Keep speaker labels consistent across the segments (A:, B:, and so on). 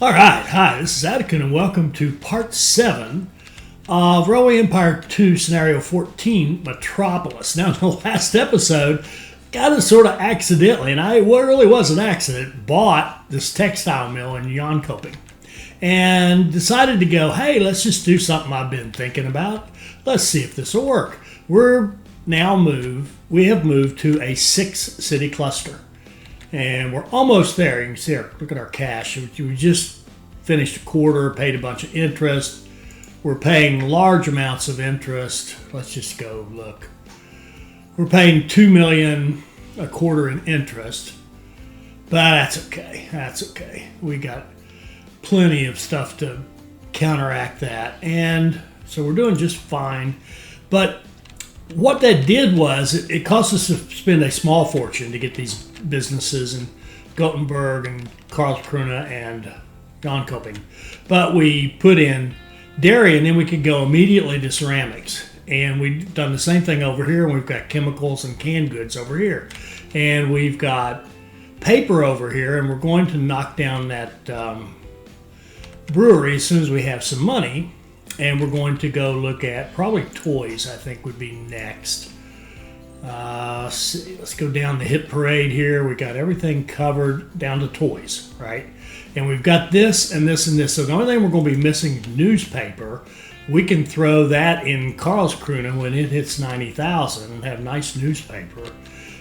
A: All right, hi, this is Atticus, and welcome to part 7 of Railway Empire 2 Scenario 14, Metropolis. Now, in the last episode, got it sort of accidentally, and it really was an accident, bought this textile mill in Jonkoping and decided to go, hey, let's just do something I've been thinking about. Let's see if this will work. We have moved to a 6-city cluster. And we're almost there. You can see look at our cash. We just finished a quarter, paid a bunch of interest. We're paying large amounts of interest. Let's just go look. We're paying $2 million a quarter in interest. But that's okay. That's okay. We got plenty of stuff to counteract that. And so we're doing just fine. But what that did was it cost us to spend a small fortune to get these businesses in Gothenburg and Karlskrona and Jonkoping. But we put in dairy, and then we could go immediately to ceramics. And we've done the same thing over here, and we've got chemicals and canned goods over here. And we've got paper over here, and we're going to knock down that brewery as soon as we have some money. And we're going to go look at probably toys, I think would be next. Let's go down the hit parade here. We got everything covered down to toys, right? And we've got this and this and this. So the only thing we're going to be missing is newspaper. We can throw that in Karlskrona when it hits 90,000 and have nice newspaper.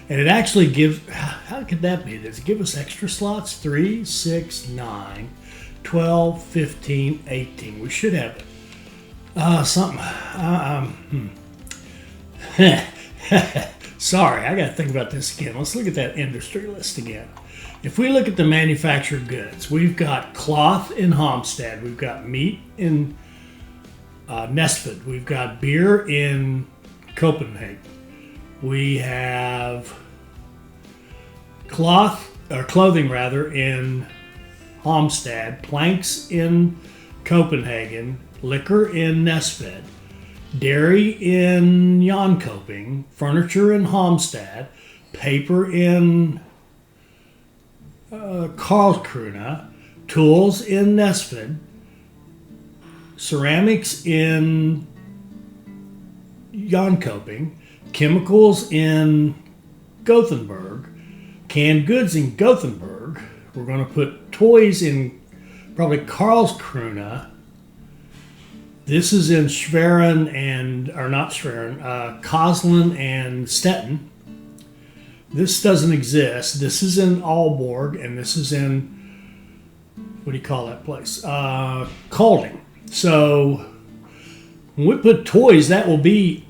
A: And it actually gives, how could that be? Does it give us extra slots? 3, 6, 9, 12, 15, 18. We should have something. Sorry, I got to think about this again. Let's look at that industry list again. If we look at the manufactured goods, we've got cloth in Halmstad. We've got meat in Næstved. We've got beer in Copenhagen. We have clothing in Halmstad. Planks in Copenhagen. Liquor in Næstved. Dairy in Jonkoping, furniture in Halmstad, paper in Karlskrona, tools in Næstved, ceramics in Jonkoping, chemicals in Gothenburg, canned goods in Gothenburg. We're going to put toys in probably Karlskrona. This is in Koslin and Stettin. This doesn't exist. This is in Aalborg, and this is in, what do you call that place? Kolding. So when we put toys, that will be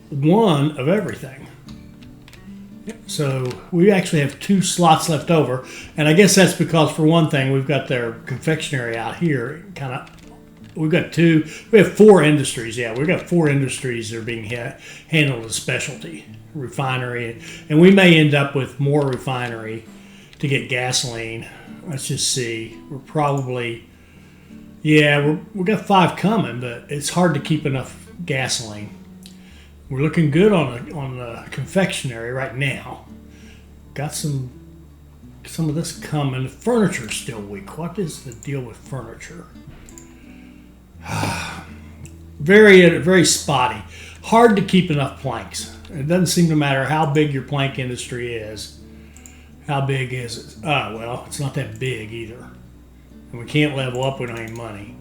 A: one of everything. So we actually have 2 slots left over, and I guess that's because, for one thing, we've got their confectionery out here kind of. We have 4 industries. Yeah, we've got 4 industries that are being handled as specialty refinery. And we may end up with more refinery to get gasoline. Let's just see. We're probably, we've got 5 coming, but it's hard to keep enough gasoline. We're looking good on the confectionery right now. Got some of this coming. The furniture's still weak. What is the deal with furniture? Very spotty. Hard to keep enough planks. It doesn't seem to matter how big your plank industry is. How big is it? Well, it's not that big either. And we can't level up. We don't have any money.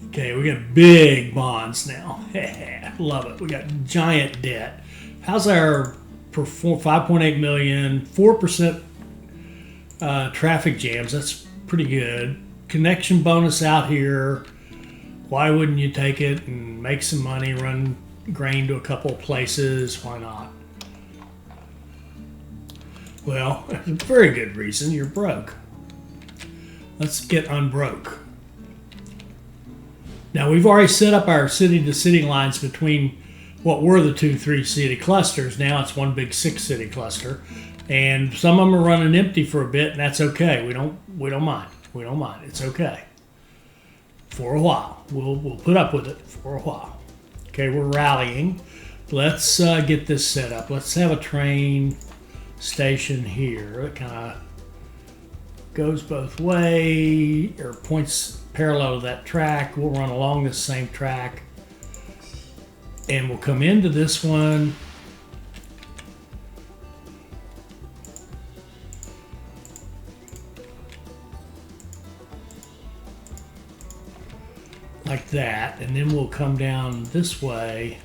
A: Okay, we got big bonds now. Love it. We got giant debt. How's our 5.8 million, 4% traffic jams? That's pretty good. Connection bonus out here. Why wouldn't you take it and make some money, run grain to a couple of places? Why not? Well, there's a very good reason. You're broke. Let's get unbroke. Now, we've already set up our city-to-city lines between what were the 2 3-city clusters. Now it's one big 6-city cluster. And some of them are running empty for a bit, and that's okay. We don't mind. We don't mind. It's okay. For a while. We'll put up with it for a while. Okay, we're rallying. Let's get this set up. Let's have a train station here. It kind of goes both way, or points parallel to that track. We'll run along this same track, and we'll come into this one. Like that, and then we'll come down this way.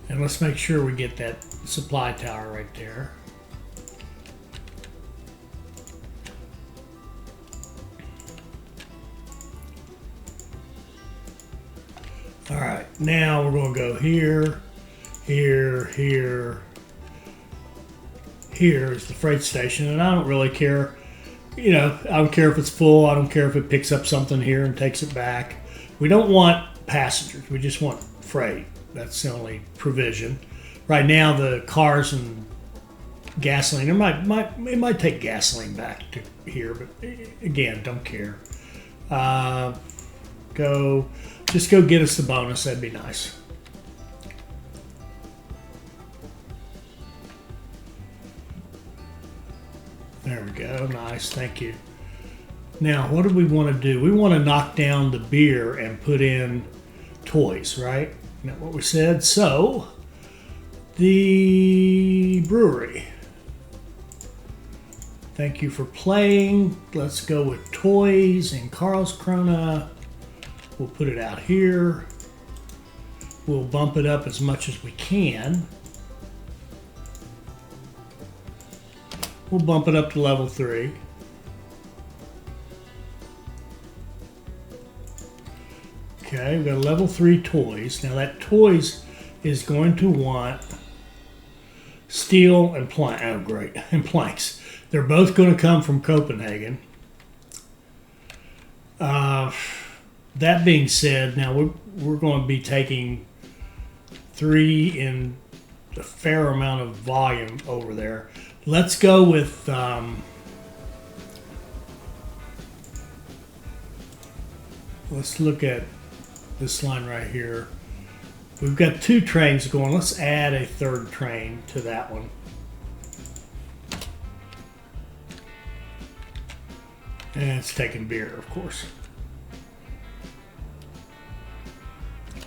A: And let's make sure we get that supply tower right there. All right, now we're going to go here, here, here. Here is the freight station, and I don't really care. You know, I don't care if it's full. I don't care if it picks up something here and takes it back. We don't want passengers. We just want freight. That's the only provision. Right now, the cars and gasoline, it might take gasoline back to here, but again, don't care. Just go get us the bonus. That'd be nice. There we go. Nice. Thank you. Now, what do we want to do? We want to knock down the beer and put in toys, right? Isn't that what we said? So, the brewery. Thank you for playing. Let's go with toys in Karlskrona. We'll put it out here. We'll bump it up as much as we can. We'll bump it up to level 3. Okay, we've got level 3 toys. Now that toys is going to want steel and plank. Oh, great. And planks. They're both going to come from Copenhagen. That being said, now we're going to be taking 3 in a fair amount of volume over there. Let's go with let's look at this line right here. We've got 2 trains going. Let's add a 3rd train to that one. And it's taking beer, of course.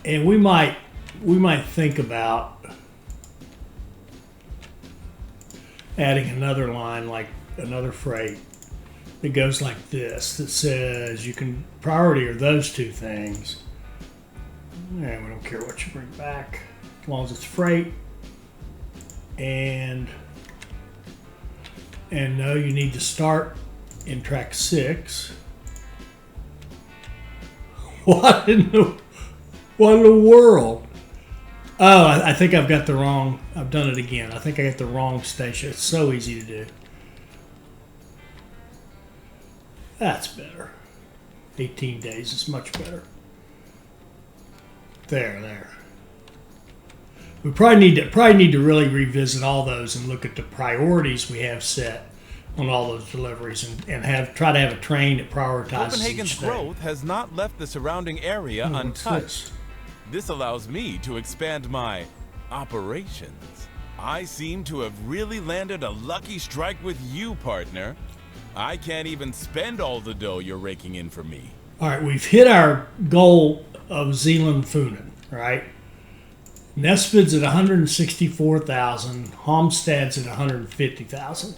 A: And we might think about adding another line, like another freight that goes like this, that says you can priority are those 2 things. And we don't care what you bring back, as long as it's freight. And no, you need to start in track 6. What in the world? Oh, I think I've got the wrong, I've done it again. I think I got the wrong station. It's so easy to do. That's better. 18 days is much better. There. We probably need to really revisit all those and look at the priorities we have set on all those deliveries, and try to have a train that prioritizes
B: Copenhagen's
A: each thing.
B: growth has not left the surrounding area untouched. This allows me to expand my operations. I seem to have really landed a lucky strike with you, partner. I can't even spend all the dough you're raking in for me.
A: All right, we've hit our goal of Zealand Funen, right? Nespid's at 164,000, Halmstad's at 150,000.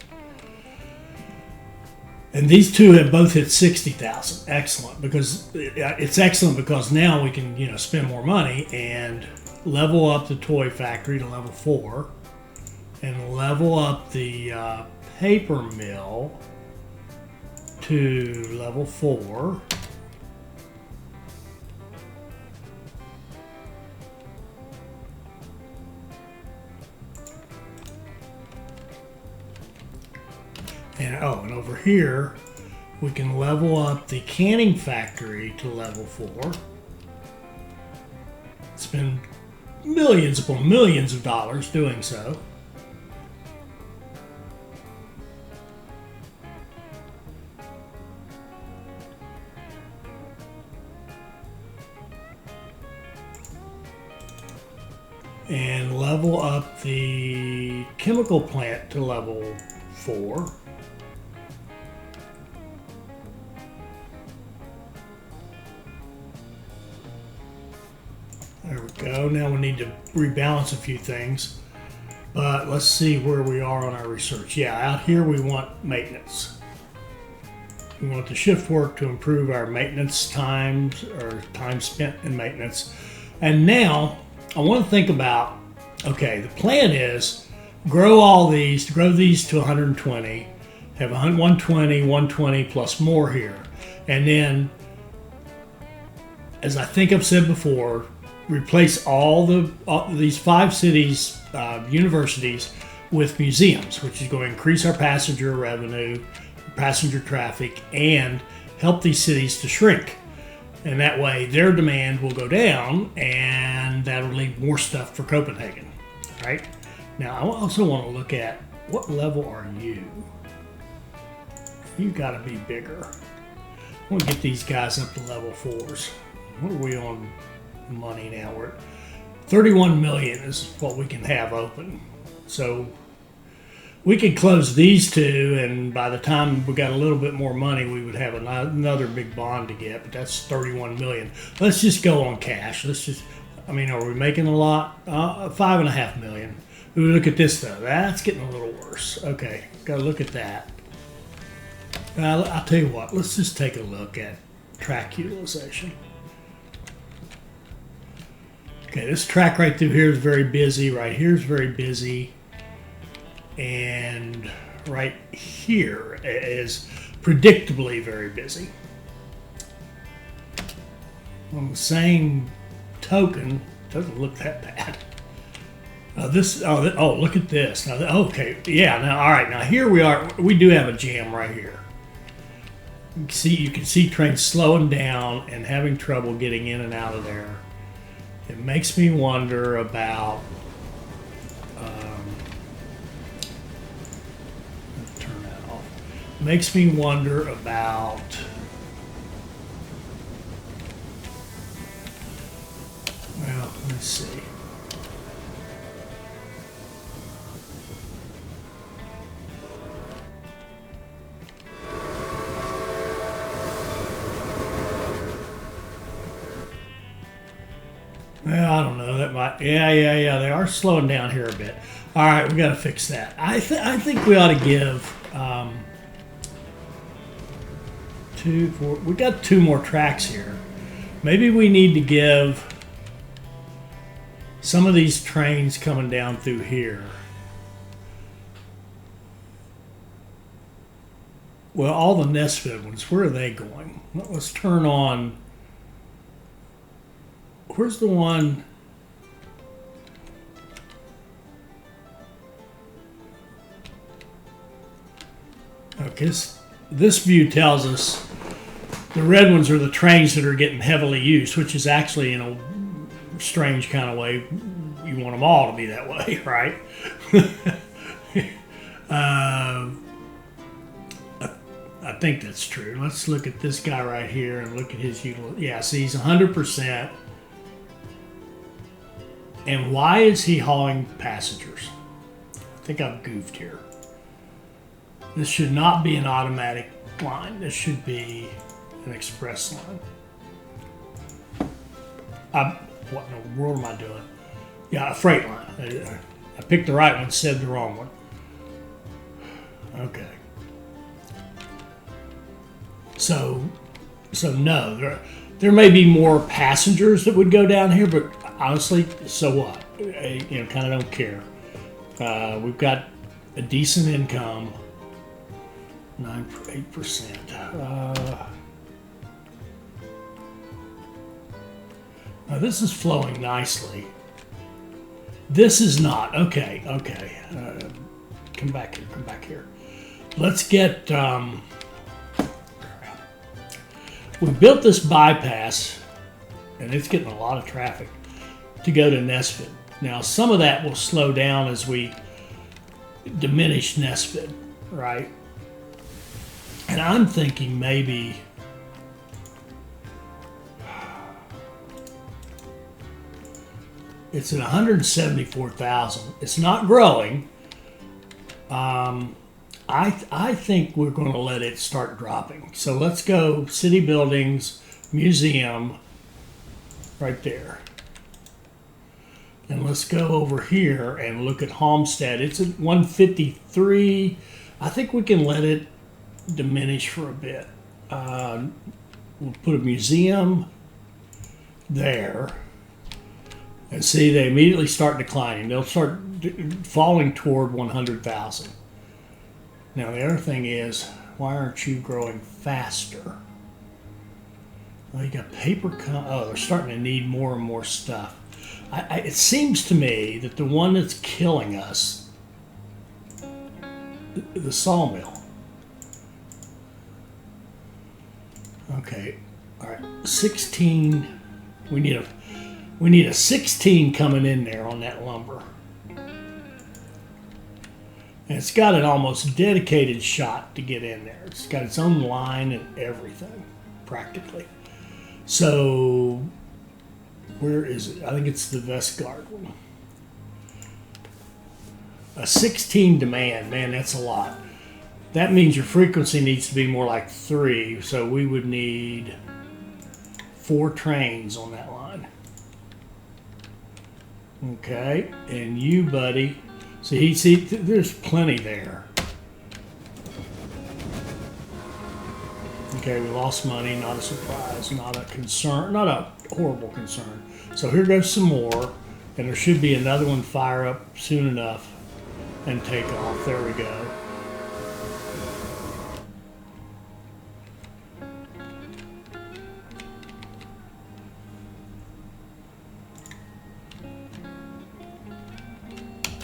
A: And these 2 have both hit 60,000. Excellent, because it's excellent because now we can, spend more money and level up the toy factory to level 4, and level up the paper mill to level 4. And over here, we can level up the canning factory to level 4. Spend millions upon millions of dollars doing so. and level up the chemical plant to level 4. There we go. Now we need to rebalance a few things. But let's see where we are on our research. Yeah, out here we want maintenance. We want the shift work to improve our maintenance times, or time spent in maintenance. And now I want to think about, okay, the plan is grow all these, grow these to 120, have 120, 120 plus more here. And then, as I think I've said before, replace all these 5 cities, universities, with museums, which is going to increase our passenger revenue, passenger traffic, and help these cities to shrink. And that way their demand will go down, and that'll leave more stuff for Copenhagen, right? Now, I also want to look at, what level are you? You got to be bigger. I want to get these guys up to level 4s. What are we on money now? We're at 31 million is what we can have open. So we could close these 2, and by the time we got a little bit more money, we would have another big bond to get, but that's 31 million. Let's just go on cash. Let's just, I mean, are we making a lot? 5.5 million. Ooh, look at this though. That's getting a little worse. Okay, gotta look at that. I'll tell you what, let's just take a look at track utilization. Okay, this track right through here is very busy. Right here is very busy. And right here is predictably very busy. On the same token, doesn't look that bad. Look at this. Now, okay, yeah. Now, all right. Now here we are. We do have a jam right here. You can see trains slowing down and having trouble getting in and out of there. It makes me wonder about. Turn that off. Makes me wonder about. Well, let's see. Well, I don't know. That might. Yeah. They are slowing down here a bit. All right, we got to fix that. I think we ought to give 2, 4. We got 2 more tracks here. Maybe we need to give some of these trains coming down through here. Well, all the Nesfit ones. Where are they going? Let's turn on. Where's the one? Okay, this view tells us the red ones are the trains that are getting heavily used, which is actually, in a strange kind of way, you want them all to be that way, right? I think that's true. Let's look at this guy right here and look at his utilization. Yeah, see, he's 100%. And why is he hauling passengers? I think I've goofed here. This should not be an automatic line. This should be an express line. What in the world am I doing? Yeah, a freight line. I picked the right one, said the wrong one. Okay. So no, there may be more passengers that would go down here, but honestly, so what? Kind of don't care. We've got a decent income, 8%. Now this is flowing nicely. This is not. Okay. Come back here. Let's get. We built this bypass, and it's getting a lot of traffic to go to Nesfit. Now, some of that will slow down as we diminish Nesfit, right? And I'm thinking maybe It's at 174,000. It's not growing. I think we're going to let it start dropping. So let's go city buildings, museum, right there. And let's go over here and look at Homestead. It's at 153. I think we can let it diminish for a bit. We'll put a museum there. And see, they immediately start declining. They'll start falling toward 100,000. Now, the other thing is, why aren't you growing faster? Well, you got paper. Oh, they're starting to need more and more stuff. It seems to me that the one that's killing us, the sawmill. Okay, all right, 16. We need a 16 coming in there on that lumber. And it's got an almost dedicated shot to get in there. It's got its own line and everything, practically. So, where is it? I think it's the Vestgard one. A 16 demand, man, that's a lot. That means your frequency needs to be more like 3, so we would need 4 trains on that line. Okay, and you, buddy, see, there's plenty there. Okay, we lost money, not a surprise, not a concern, not a horrible concern. So here goes some more, and there should be another one fire up soon enough and take off. There we go.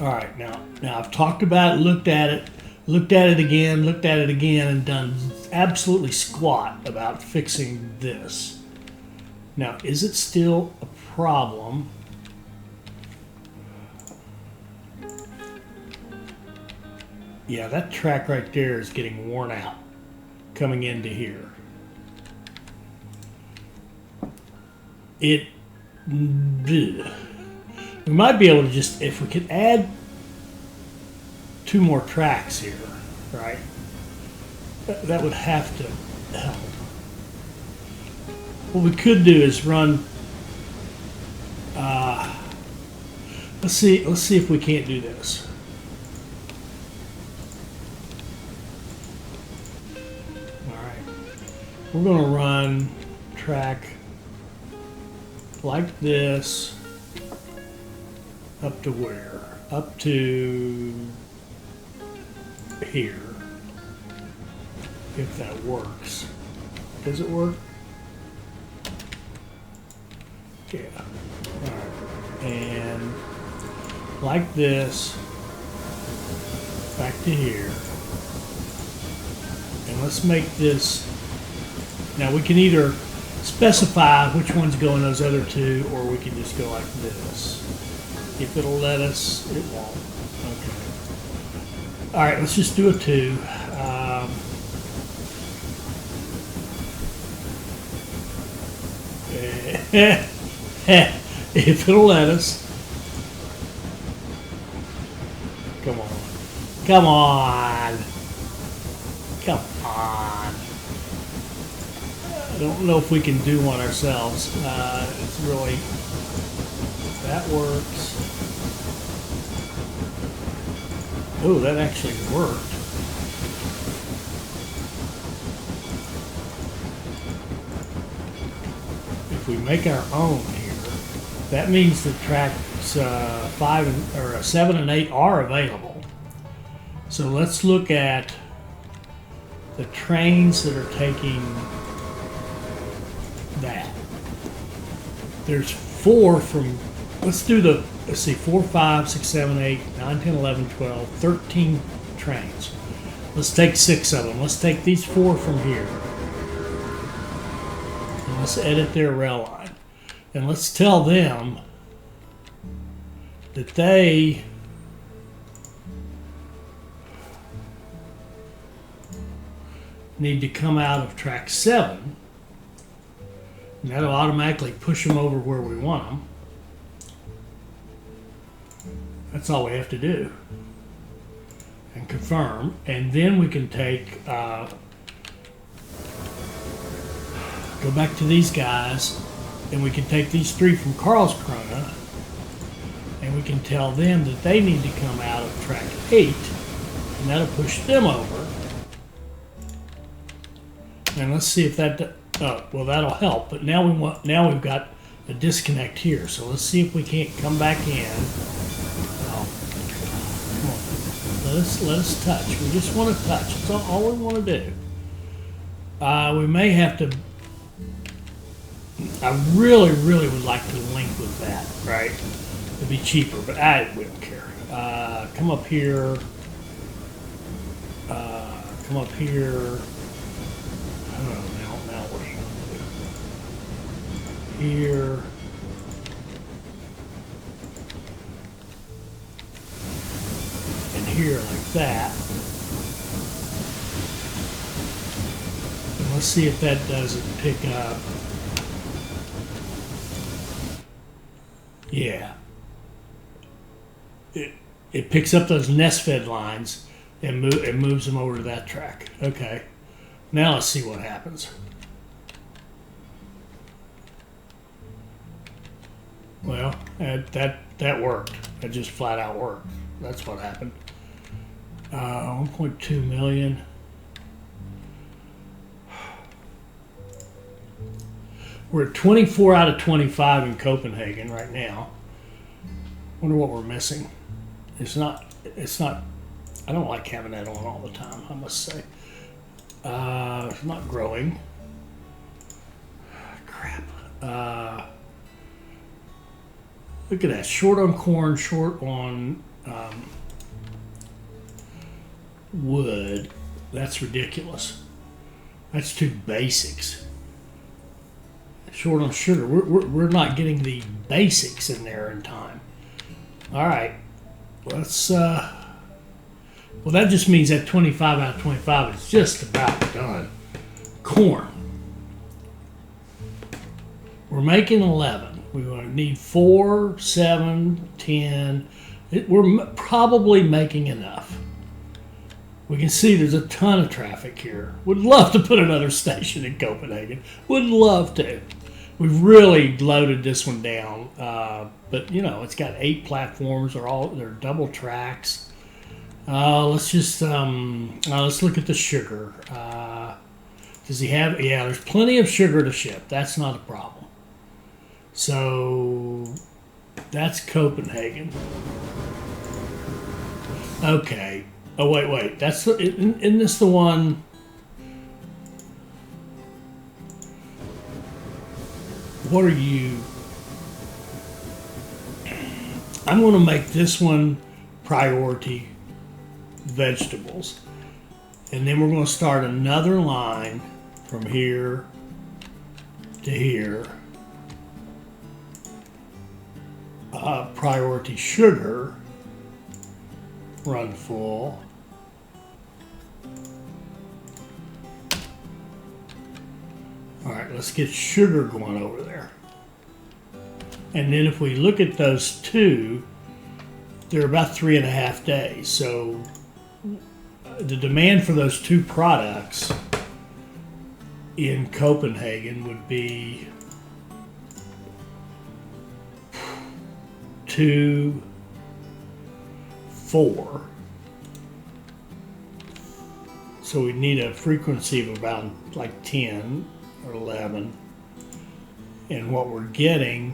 A: All right, now I've talked about it, looked at it again, and done absolutely squat about fixing this. Now, is it still a problem? Yeah, that track right there is getting worn out coming into here. We might be able to just, if we could add 2 more tracks here, right? That would have to help. What we could do is run, let's see if we can't do this. All right, we're gonna run track like this. Up to where? Up to here. If that works. Does it work? Yeah. Alright. And like this. Back to here. And let's make this. Now we can either specify which one's going those other 2, or we can just go like this. If it'll let us, it won't. Okay. All right, let's just do a 2. If it'll let us. Come on. Come on. Come on. I don't know if we can do one ourselves. It's really, that works. Oh, that actually worked. If we make our own here, that means the tracks 7 and 8 are available. So let's look at the trains that are taking that. There's 4 from, let's see, 4, 5, 6, 7, 8, 9, 10, 11, 12, 13 trains. Let's take 6 of them. Let's take these 4 from here. And let's edit their rail line. And let's tell them that they need to come out of track 7. And that'll automatically push them over where we want them. That's all we have to do. And confirm. And then we can take, go back to these guys, and we can take these 3 from Karlskrona, and we can tell them that they need to come out of track 8, and that'll push them over. And let's see if that, well, that'll help. But now we've got a disconnect here. So let's see if we can't come back in. Oh, come on, let us touch. We just want to touch. That's all we want to do. We may have to. I really would like to link with that, right? It'd be cheaper, but we don't care. Come up here. Come up here. Now what are you going to do? Here. And here like that. And let's see if that doesn't pick up. Yeah. It picks up those nest fed lines and moves them over to that track. Okay. Now let's see what happens. Well, that worked. That just flat out worked. That's what happened. 1.2 million. We're at 24 out of 25 in Copenhagen right now. Wonder what we're missing. It's not, I don't like having that on all the time, I must say. It's not growing. Crap. Look at that. Short on corn, short on wood. That's ridiculous. That's 2 basics. Short on sugar. We're not getting the basics in there in time. All right. Let's well, that just means that 25 out of 25 is just about done. Corn. We're making 11. We need 4, 7, 10. We're probably making enough. We can see there's a ton of traffic here. Would love to put another station in Copenhagen. Would love to. We've really loaded this one down, but you know it's got 8 platforms. They're double tracks. Let's just let's look at the sugar. Does he have? Yeah, there's plenty of sugar to ship. That's not a problem. So that's Copenhagen. Okay. Oh wait. That's isn't this the one? What are you? I'm going to make this one priority vegetables. And then we're going to start another line from here to here. Priority sugar, run full. All right, let's get sugar going over there. And then if we look at those 2, they're about 3.5 days. So the demand for those 2 products in Copenhagen would be 2, 4. So we need a frequency of about like 10 or 11. And what we're getting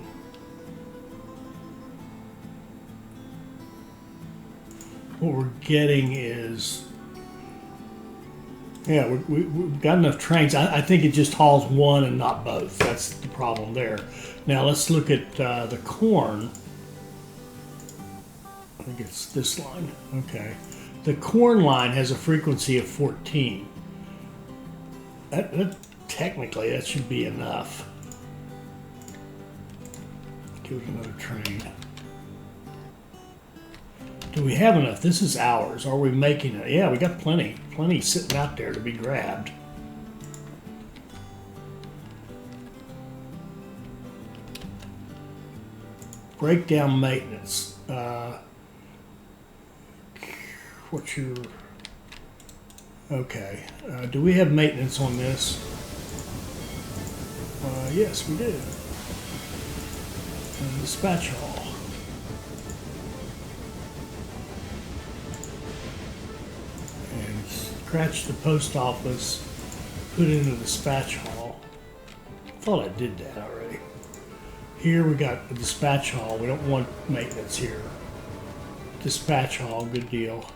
A: is, yeah, we've got enough trains. I think it just hauls one and not both. That's the problem there. Now let's look at the corn. I think it's this line. Okay. The corn line has a frequency of 14. Technically, that should be enough. Give it another train. Do we have enough? This is ours. Are we making it? Yeah, we got plenty sitting out there to be grabbed. Breakdown maintenance. what's your... Okay. Do we have maintenance on this? Yes, we do. And dispatch hall. And scratch the post office, put it in the dispatch hall. Thought I did that already. Here we got the dispatch hall. We don't want maintenance here. Dispatch hall, good deal.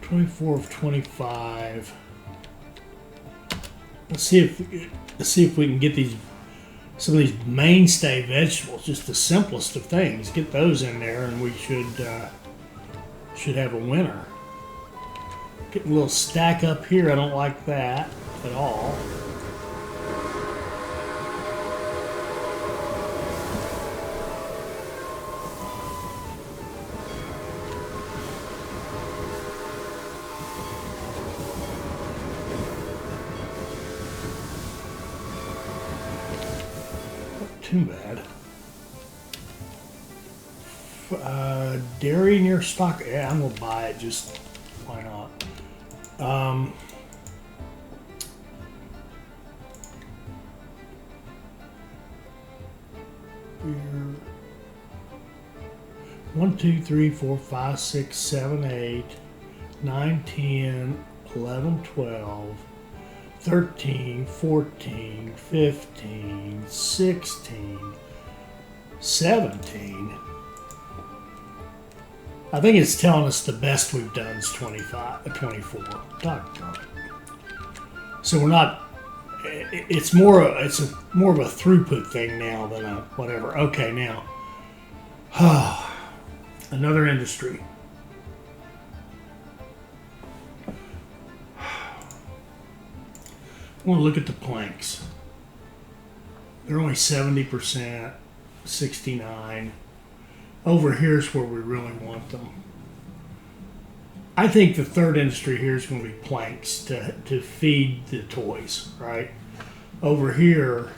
A: $24 of 25. Let's see if we can get some of these mainstay vegetables, just the simplest of things. Get those in there, and we should have a winner. Getting a little stack up here. I don't like that at all. Too bad. Dairy near stock. Yeah, I'm gonna buy it. Just why not? Here. 1, 2, 3, 4, 5, 6, 7, 8, 9, 10, 11, 12. 13, 14, 15, 16, 17. I think it's telling us the best we've done is 25, 24. Doggone it. So we're not. It's more of a throughput thing now than a whatever. Okay, now another industry. I want to look at the planks. They're only 70%, 69. Over here's where we really want them. I think the third industry here is going to be planks to feed the toys, right? Over here,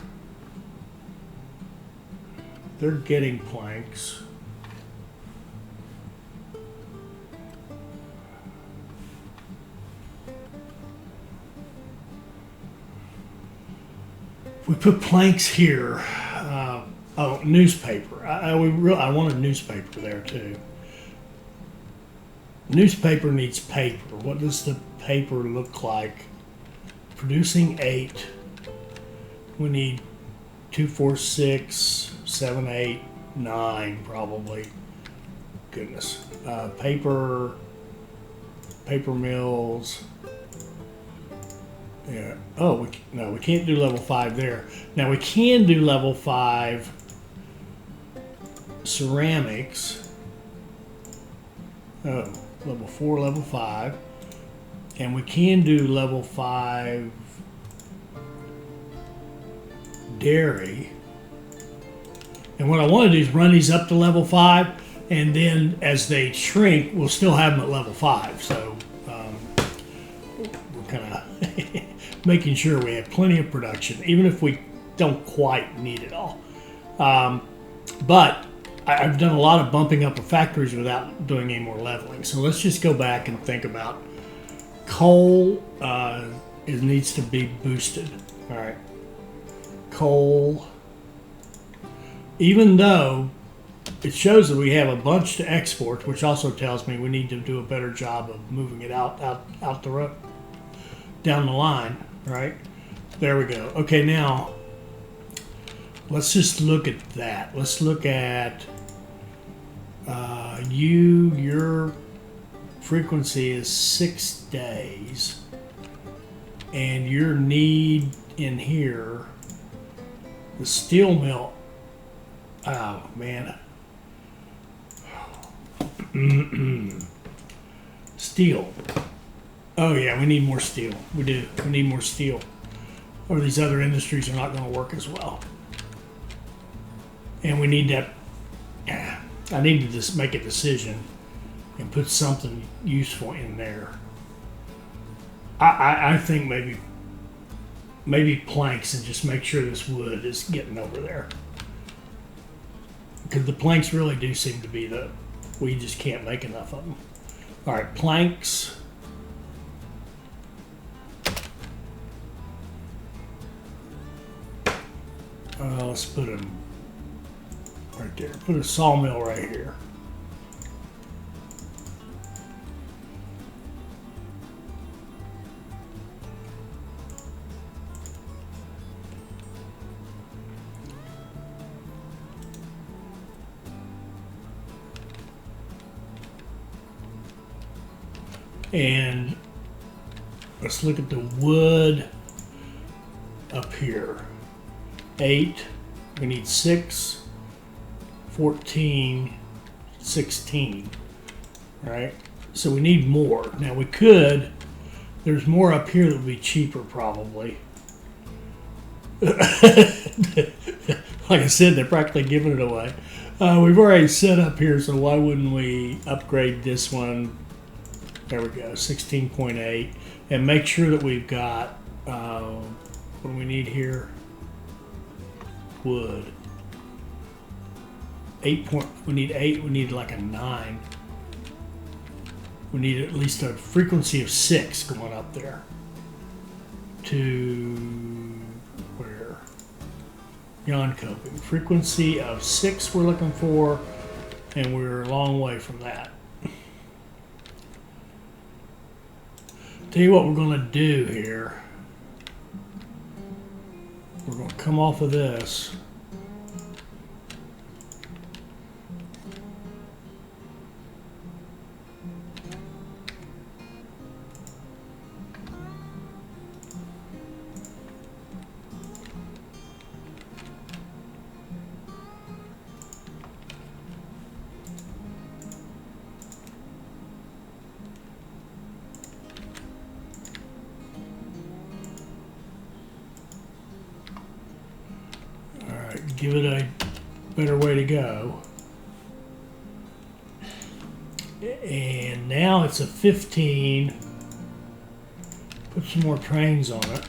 A: they're getting planks. We put planks here. Oh, newspaper. I want a newspaper there too. Newspaper needs paper. What does the paper look like? Producing 8. We need 2, 4, 6, 7, 8, 9 probably. Goodness. Paper mills. Yeah. Oh, no, we can't do level 5 there. Now we can do level 5 ceramics. Oh, level 4, level 5. And we can do level 5 dairy. And what I want to do is run these up to level 5, and then as they shrink, we'll still have them at level 5. So we're kind of making sure we have plenty of production, even if we don't quite need it all. But I've done a lot of bumping up of factories without doing any more leveling. So let's just go back and think about coal. It needs to be boosted. All right. Coal. Even though it shows that we have a bunch to export, which also tells me we need to do a better job of moving it out the road, down the line, right? There we go. Okay, now let's just look at that. Let's look at your frequency is 6 days, and your need in here, the steel mill. Oh man. Steel. Oh yeah, we need more steel. We do. We need more steel, or these other industries are not going to work as well. And we need that. I need to just make a decision and put something useful in there. I think maybe planks, and just make sure this wood is getting over there. because the planks really do seem to be we just can't make enough of them. All right, planks. Let's put them right there. Put a sawmill right here. And let's look at the wood up here. 8, we need 6, 14, 16, right? So we need more. Now we could, there's more up here that would be cheaper probably. Like I said, they're practically giving it away. We've already set up here, so why wouldn't we upgrade this one? There we go, 16.8. And make sure that we've got, what do we need here? Wood. 8 we need 8, we need like a 9. We need at least a frequency of 6 going up there. To where? Yawn coping. Frequency of 6 we're looking for, and we're a long way from that. Tell you what we're going to do here. We're going to come off of this. Give it a better way to go. And now it's a 15. Put some more trains on it.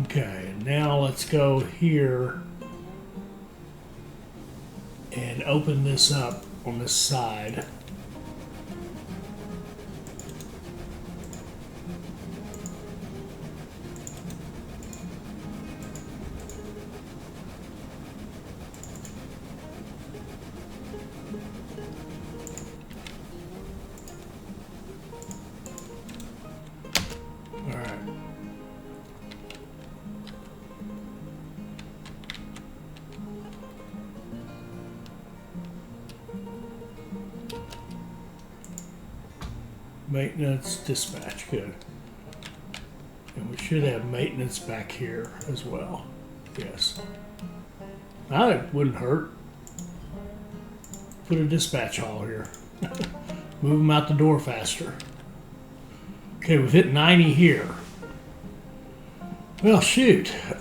A: Okay, now let's go here and open this up on this side. All right. Maintenance, dispatch, good. And we should have maintenance back here as well. Yes. That wouldn't hurt. Put a dispatch hall here. Move them out the door faster. Okay, we've hit 90 here. Well, shoot. We've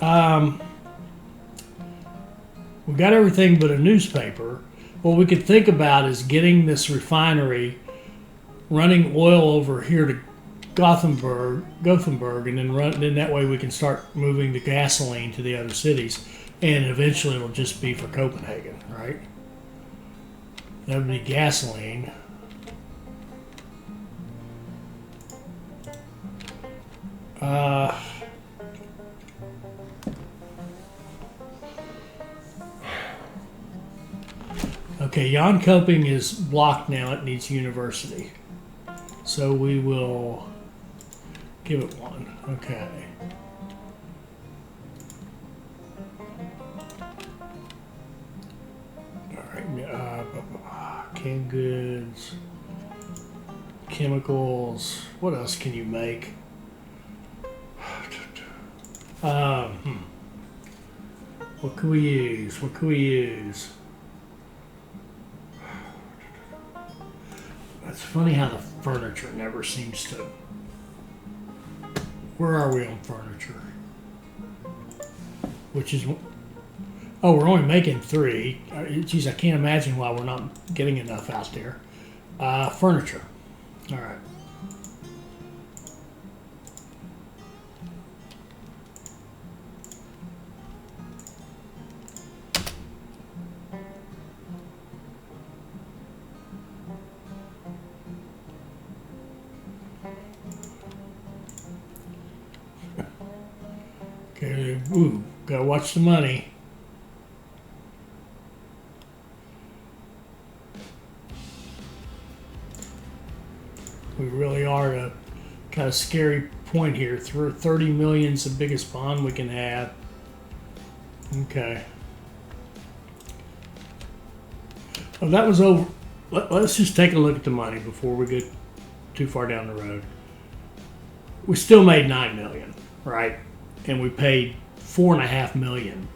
A: got everything but a newspaper. What we could think about is getting this refinery running oil over here to Gothenburg, and then that way we can start moving the gasoline to the other cities, and eventually it'll just be for Copenhagen, right? That would be gasoline. Okay, Jönköping is blocked now. It needs university. So we will give it one. Okay. All right. Canned goods, chemicals. What else can you make? What can we use? What can we use? It's funny how the furniture never seems to. Where are we on furniture? Which is, oh, we're only making 3. Geez, I can't imagine why we're not getting enough out there. Furniture. All right. Okay, ooh, gotta watch the money. We really are at a kind of scary point here. 30 million is the biggest bond we can have. Okay. Well, that was over. Let's just take a look at the money before we get too far down the road. We still made 9 million, right? And we paid 4.5 million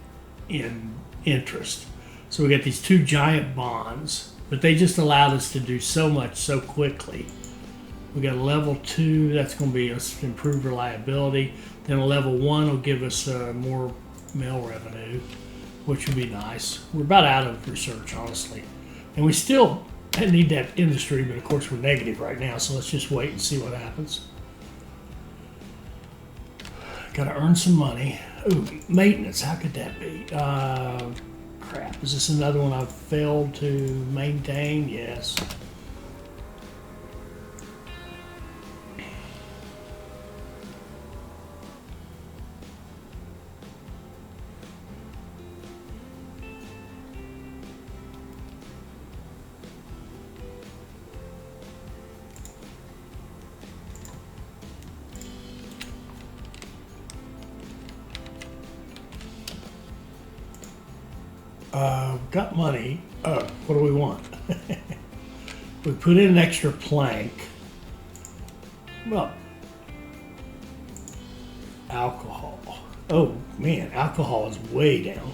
A: in interest. So we got these two giant bonds, but they just allowed us to do so much so quickly. We got a level 2, that's going to be us improved reliability. Then a level 1 will give us more mail revenue, which would be nice. We're about out of research, honestly. And we still need that industry, but of course we're negative right now, so let's just wait and see what happens. Got to earn some money. Ooh, maintenance, how could that be? Crap, is this another one I've failed to maintain? Yes. Got money. What do we want? We put in an extra plank. Well, alcohol. Oh man, alcohol is way down.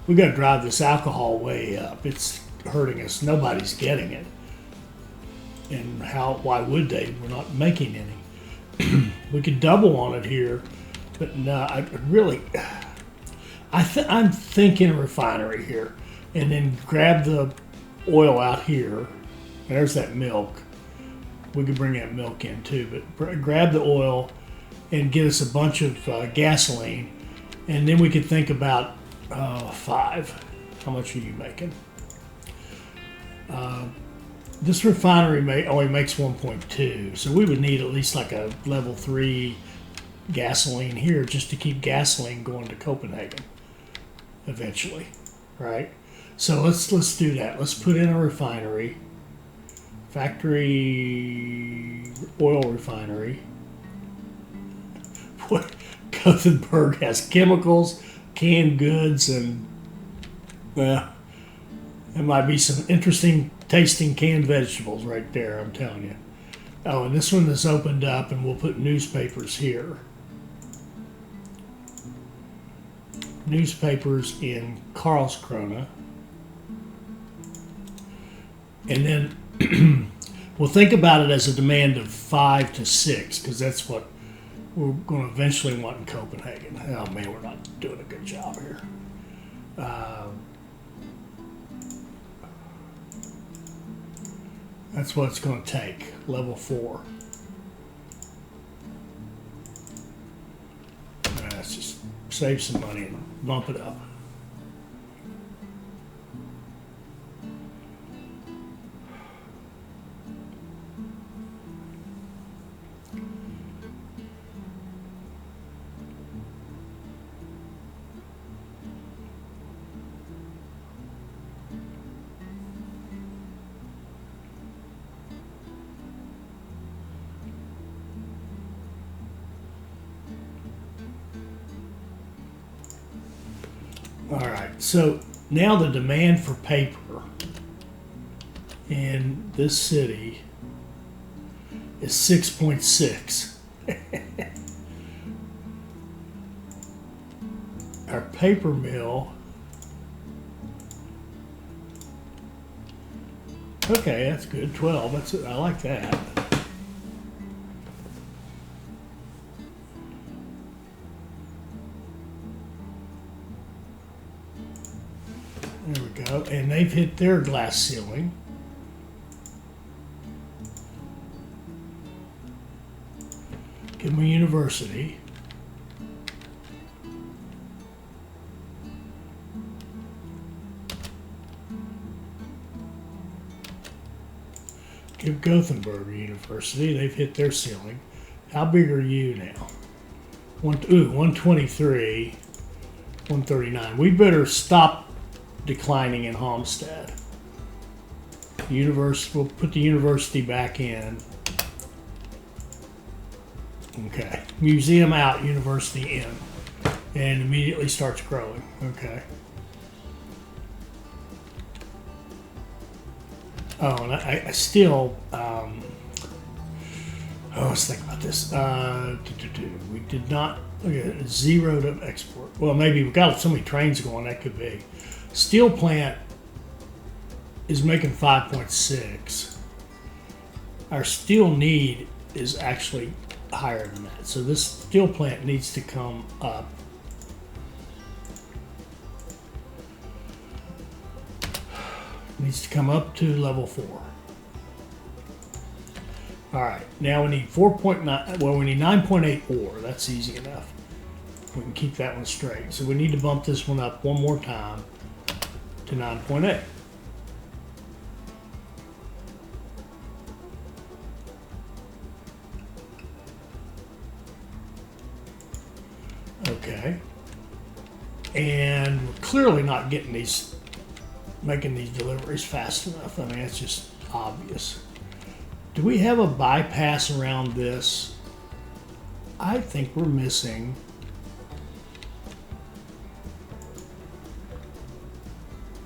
A: We got to drive this alcohol way up. It's hurting us. Nobody's getting it. And why would they? We're not making any. We could double on it here, but no, I'm thinking a refinery here, and then grab the oil out here. There's that milk. We could bring that milk in too, but grab the oil and get us a bunch of gasoline, and then we could think about 5. How much are you making? This refinery only makes 1.2, so we would need at least like a level 3 gasoline here just to keep gasoline going to Copenhagen eventually, right? So let's do that. Let's put in a refinery, factory oil refinery. Boy, Gothenburg has chemicals, canned goods, and well, there might be some interesting tasting canned vegetables right there, I'm telling you. Oh, and this one is opened up, and we'll put newspapers here. Newspapers in Karlskrona. And then we'll think about it as a demand of 5 to 6, because that's what we're going to eventually want in Copenhagen. Oh man, we're not doing a good job here. That's what it's going to take, level 4. Let's just save some money and bump it up. All right, so now the demand for paper in this city is 6.6. Our paper mill, okay, that's good, 12. That's it. I like that. There we go. And they've hit their glass ceiling. Give them a university. Give Gothenburg a university. They've hit their ceiling. How big are you now? 123, 139. We better stop declining in Halmstad. We'll put the university back in. Okay. Museum out, university in. And immediately starts growing. Okay. Oh, and I still, let's think about this. We did not, okay, zero to export. Well, maybe we've got so many trains going, that could be. Steel plant is making 5.6. Our steel need is actually higher than that. So this steel plant needs to come up. Needs to come up to level 4. All right, now we need 4.9, well, we need 9.8 ore. That's easy enough. We can keep that one straight. So we need to bump this one up one more time to 9.8. Okay. And we're clearly not getting these, making these deliveries fast enough. I mean, it's just obvious. Do we have a bypass around this? I think we're missing.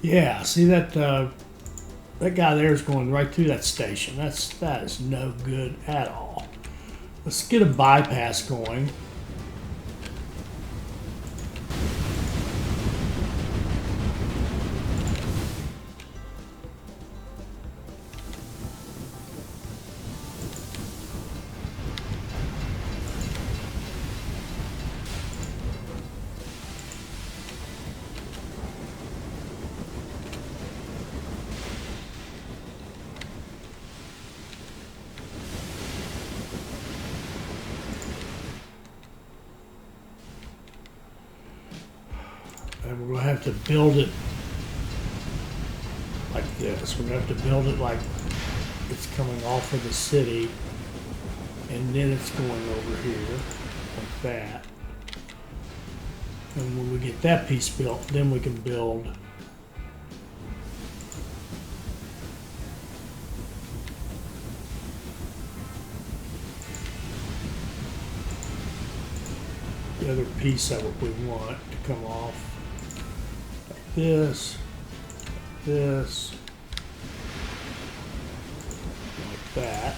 A: Yeah, see that that guy there is going right through that station. That is no good at all. Let's get a bypass going. And we're going to have to build it like this. We're going to have to build it like it's coming off of the city, and then it's going over here like that. And when we get that piece built, then we can build the other piece that we want to come off. This, like that.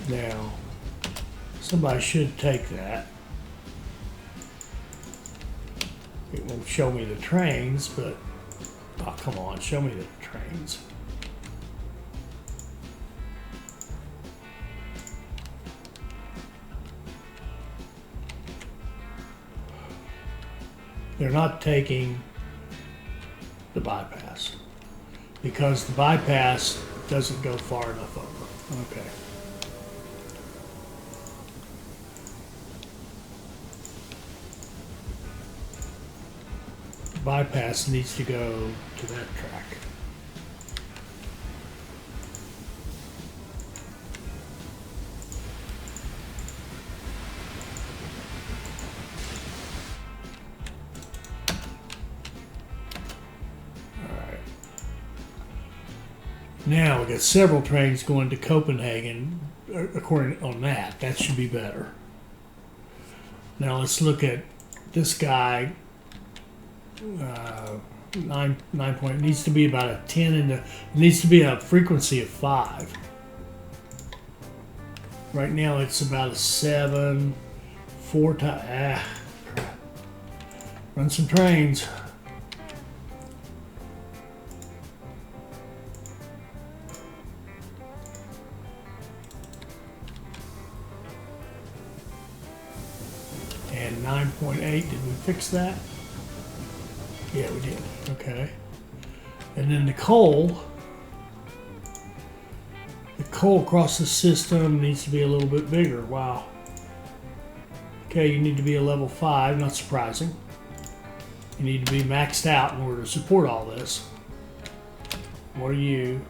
A: Now, somebody should take that. It won't show me the trains, but, oh, come on, show me the trains. They're not taking the bypass because the bypass doesn't go far enough over. Okay. The bypass needs to go to that track. Now we got several trains going to Copenhagen, according on that. That should be better. Now let's look at this guy. 9 point needs to be about a 10 and it needs to be a frequency of 5. Right now it's about a 7, 4 times. Crap. Run some trains. And 9.8, did we fix that? Yeah, we did. Okay. And then the coal Coal across the system needs to be a little bit bigger. Wow. Okay, you need to be a level 5, not surprising. You need to be maxed out in order to support all this. What are you?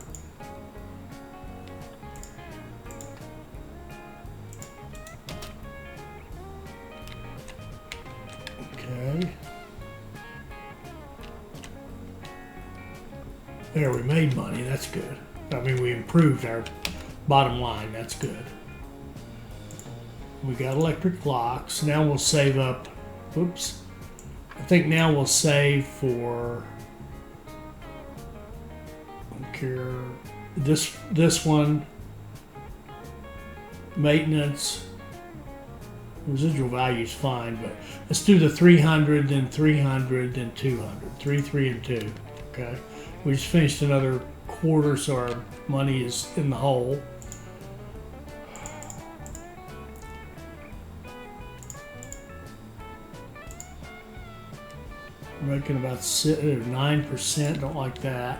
A: Okay. There, we made money. That's good. I mean, we improved our bottom line. That's good. We got electric locks. Now we'll save up. Oops. I think now we'll save for. I don't care. This one. Maintenance. Residual value is fine, but let's do the 300, then 300, then 200. 3, 3, and 2. Okay. We just finished another quarter, so our money is in the hole. We're making about 9%. Don't like that.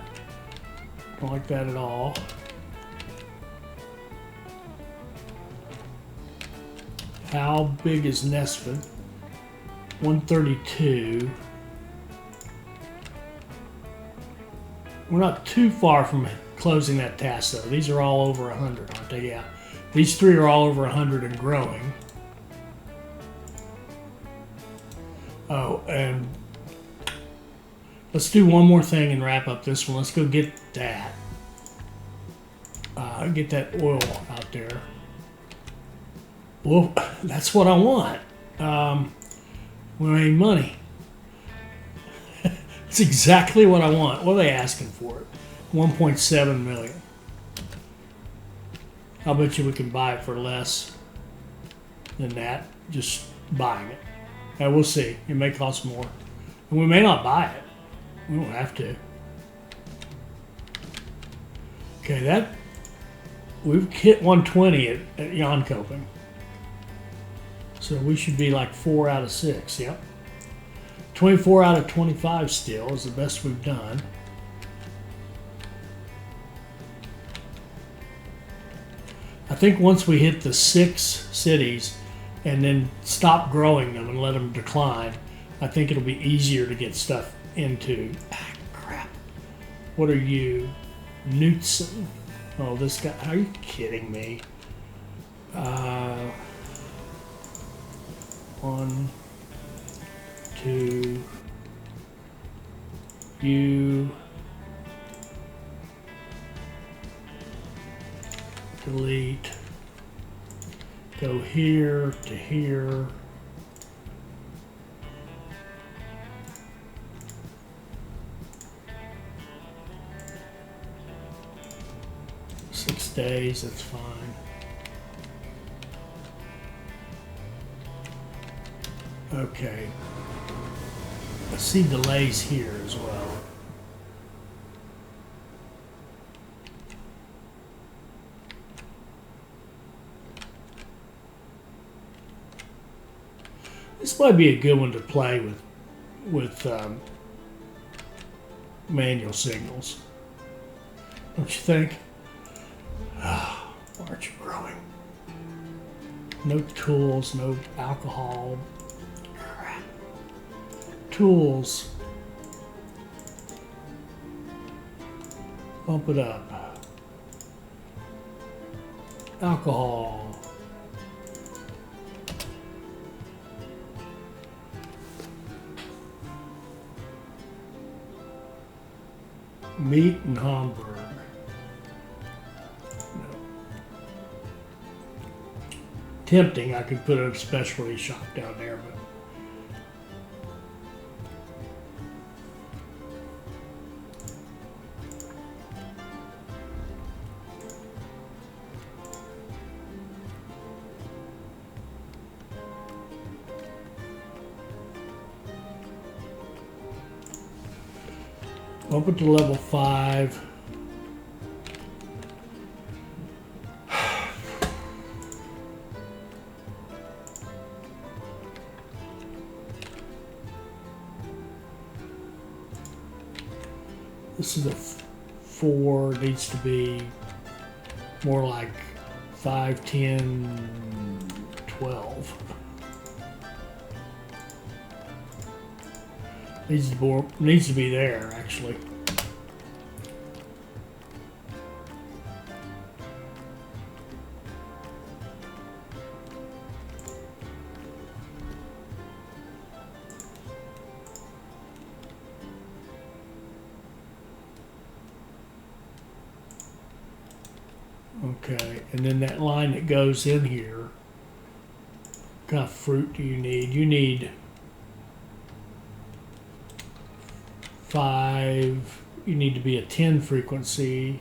A: Don't like that at all. How big is Nesford? 132. We're not too far from closing that task, though. These are all over 100, aren't they? Yeah. These 3 are all over 100 and growing. Oh, and let's do one more thing and wrap up this one. Let's go get that. Get that oil out there. Well, that's what I want. We made money. It's exactly what I want. What are they asking for it? 1.7 million. I'll bet you we can buy it for less than that. Just buying it. Now we'll see. It may cost more. And we may not buy it. We don't have to. Okay, we've hit 120 at Yonkoping. So we should be like 4 out of 6. Yep. 24 out of 25 still is the best we've done. I think once we hit the 6 cities and then stop growing them and let them decline, I think it'll be easier to get stuff into. Ah, crap. What are you? Knutson. Oh, this guy. Are you kidding me? 1, 2, you, delete, go here to here, days, that's fine. Okay. I see delays here as well. This might be a good one to play with manual signals. Don't you think? Oh, why aren't you growing? No tools, no alcohol. Crap. Tools. Bump it up. Alcohol. Meat and Hamburg. No. Tempting, I could put a specialty shop down there, but bump it to level 5. This is a 4, needs to be More like 5, 10, 12. Needs to be there, actually. Okay, and then that line that goes in here, what kind of fruit do you need? You need 5, you need to be a 10 frequency,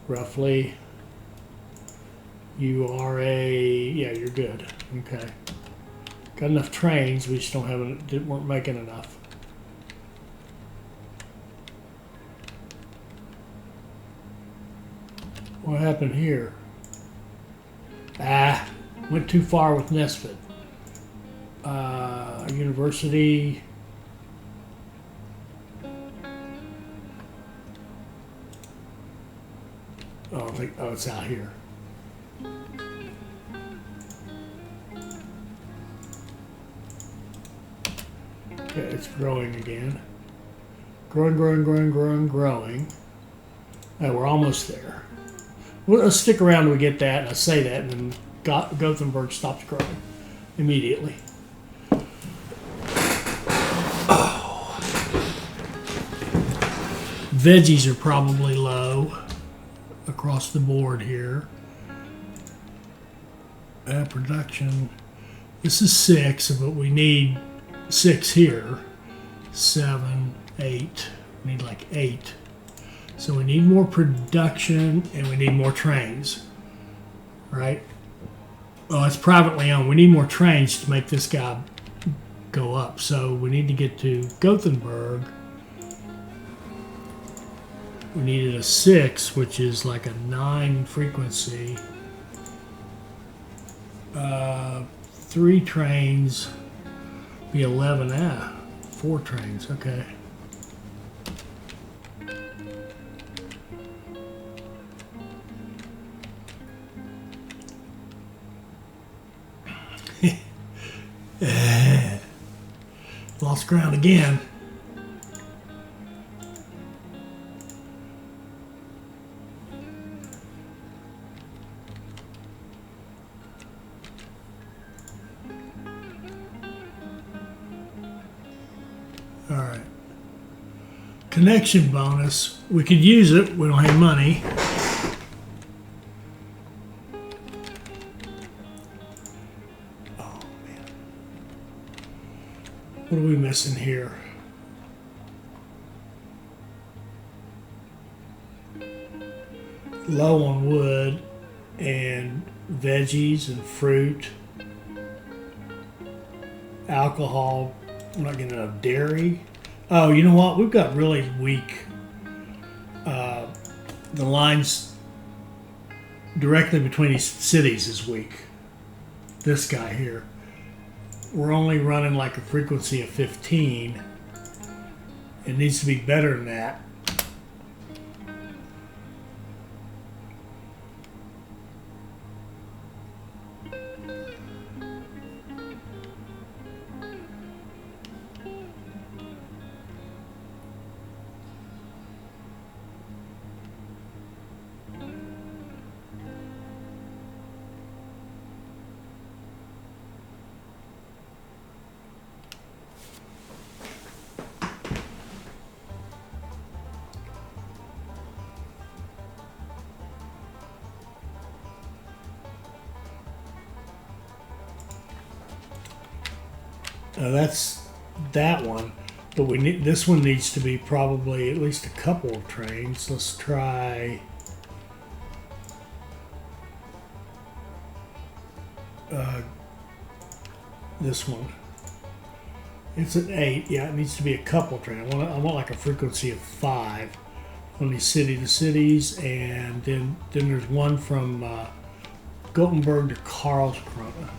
A: roughly. You are yeah, you're good. Okay. Got enough trains, we just weren't making enough. What happened here? Went too far with Nesfit. University. Oh, it's out here. Okay, it's growing again. Growing. Oh, we're almost there. Well, let's stick around till we get that, and I say that, and then Gothenburg stops growing immediately. Oh. Veggies are probably low across the board here. Production. This is 6, but we need 6 here. 7, 8. We need like 8. So we need more production and we need more trains, right? Oh, it's privately owned. We need more trains to make this guy go up. So we need to get to Gothenburg. We needed a 6, which is like a 9 frequency. 3 trains, be 11. 4 trains, okay. Lost ground again. All right. Connection bonus. We could use it. We don't have money. What are we missing here? Low on wood and veggies and fruit. Alcohol. I'm not getting enough dairy. Oh, you know what? We've got really weak. The lines directly between these cities is weak. This guy here. We're only running like a frequency of 15. It needs to be better than that. That's that one, but we need this one needs to be probably at least a couple of trains. Let's try this one. It's an 8. Yeah, it needs to be a couple trains. I want like a frequency of 5 on these city to cities, and then there's one from Gothenburg to Karlskrona.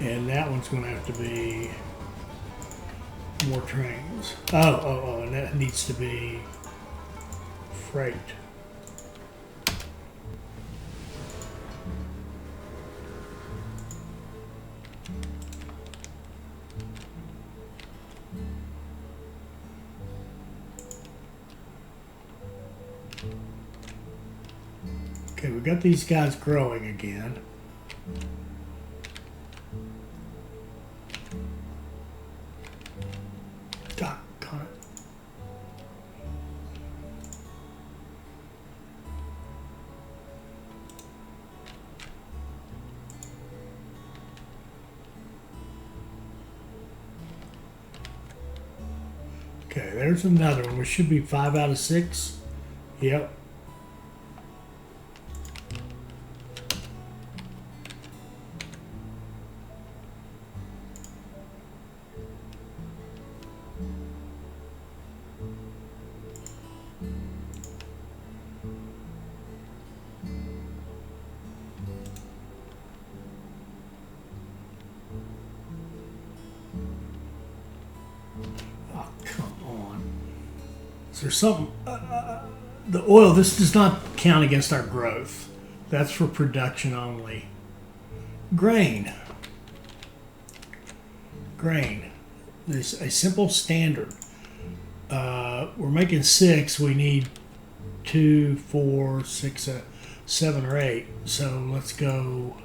A: And that one's going to have to be More trains. Oh, and that needs to be freight. Okay, we got these guys growing again. Doggone it. Okay, there's another one. We should be 5 out of 6. Yep. Oh, come on. Is there something? The oil, this does not count against our growth. That's for production only. Grain. Grain. There's a simple standard. We're making 6. We need 2, 4, 6, 7, or 8. So let's go.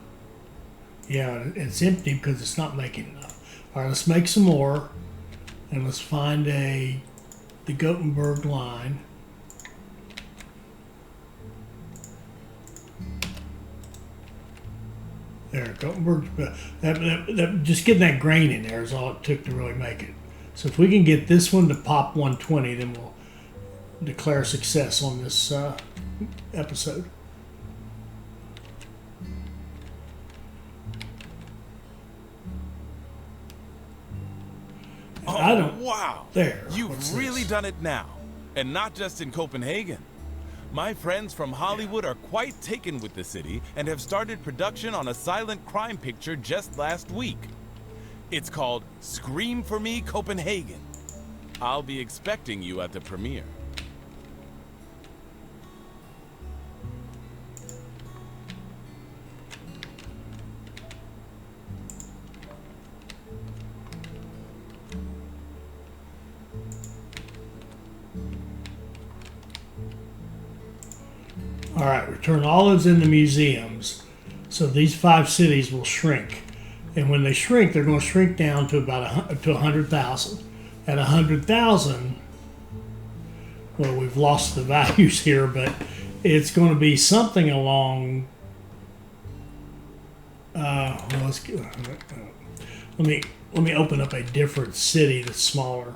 A: Yeah, it's empty because it's not making enough. All right, let's make some more. And let's find the Gothenburg line. There, Gothenburg. Just getting that grain in there is all it took to really make it. So if we can get this one to pop 120, then we'll declare success on this episode.
B: Oh, wow.
A: There.
B: You've really done it now. And not just in Copenhagen. My friends from Hollywood are quite taken with the city and have started production on a silent crime picture just last week. It's called Scream for Me Copenhagen. I'll be expecting you at the premiere.
A: All right, return olives in the museums. So these 5 cities will shrink. And when they shrink, they're going to shrink down to about 100,000. At 100,000, well, we've lost the values here, but it's going to be something along. Well, let me open up a different city that's smaller.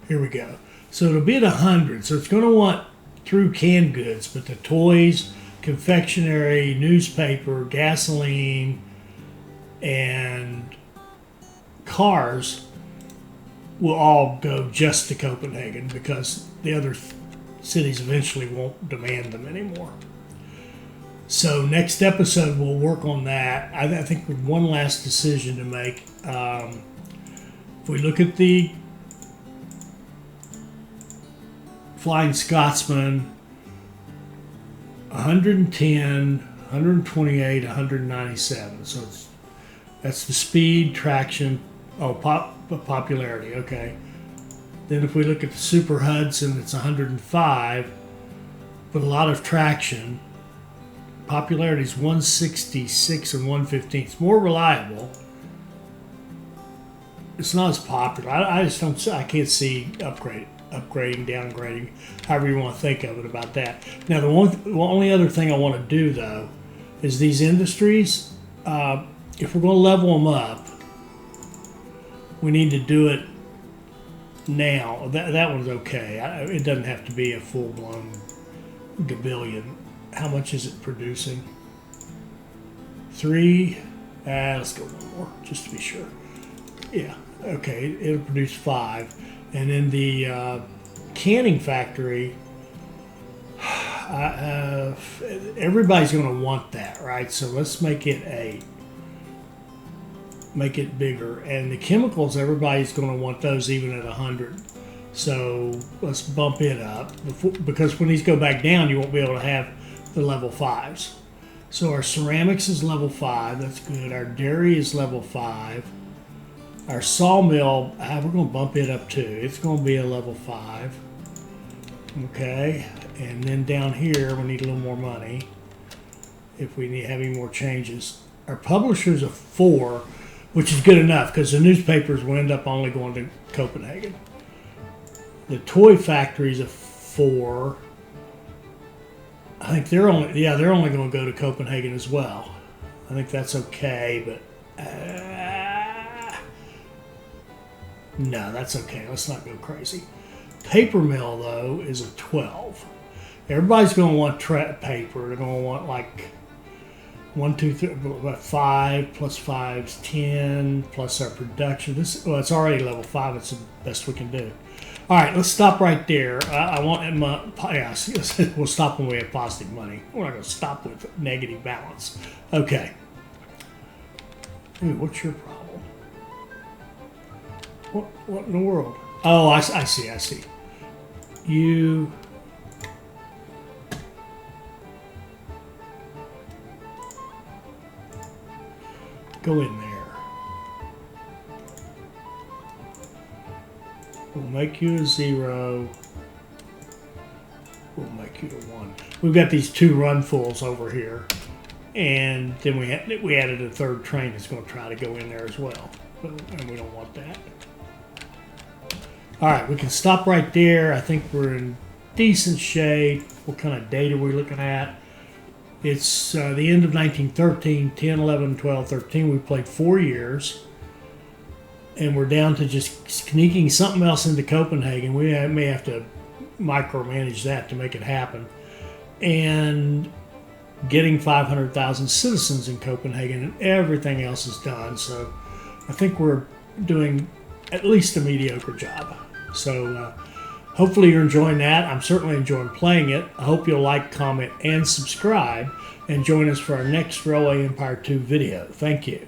A: Here we go. So it'll be at 100. So it's going to want through canned goods, but the toys, confectionery, newspaper, gasoline, and cars will all go just to Copenhagen because the other cities eventually won't demand them anymore. So next episode we'll work on that. I think with one last decision to make. If we look at the Flying Scotsman, 110, 128, 197. So that's the speed, traction, popularity. Okay. Then if we look at the Super Hudson, it's 105, but a lot of traction. Popularity is 166 and 115. It's more reliable. It's not as popular. I just don't. I can't see upgrading, downgrading, however you want to think of it about that. Now, the only other thing I want to do, though, is these industries, if we're going to level them up, we need to do it now. That one's okay. It doesn't have to be a full-blown gabillion. How much is it producing? 3. Let's go one more, just to be sure. Yeah, okay, it'll produce 5. And in the canning factory, everybody's going to want that, right? So let's make it 8. make it bigger. And the chemicals, everybody's going to want those even at 100. So let's bump it up because when these go back down, you won't be able to have the level 5s. So our ceramics is level 5. That's good. Our dairy is level 5. Our sawmill, we're going to bump it up too. It's going to be a level 5. Okay. And then down here, we need a little more money if we need have any more changes. Our publisher's a 4, which is good enough because the newspapers will end up only going to Copenhagen. The toy factory's a 4. I think they're only going to go to Copenhagen as well. I think that's okay, but no, that's okay. Let's not go crazy. Paper mill though is a 12. Everybody's going to want paper. They're going to want like 1, 2, 3, 5 plus 5's 10 plus our production. It's already level 5. It's the best we can do. All right, let's stop right there. I want we'll stop when we have positive money. We're not going to stop with negative balance. Okay. Ooh, what's your problem? What in the world? Oh, I see. You. Go in there. We'll make you a 0. We'll make you a 1. We've got these 2 runfuls over here. And then we added a 3rd train that's going to try to go in there as well. And we don't want that. All right, we can stop right there. I think we're in decent shape. What kind of date are we looking at? It's the end of 1913, 10, 11, 12, 13. We played 4 years. And we're down to just sneaking something else into Copenhagen. We may have to micromanage that to make it happen. And getting 500,000 citizens in Copenhagen, and everything else is done. So I think we're doing at least a mediocre job. So hopefully you're enjoying that. I'm certainly enjoying playing it. I hope you'll like, comment, and subscribe, and join us for our next Railway Empire 2 video. Thank you.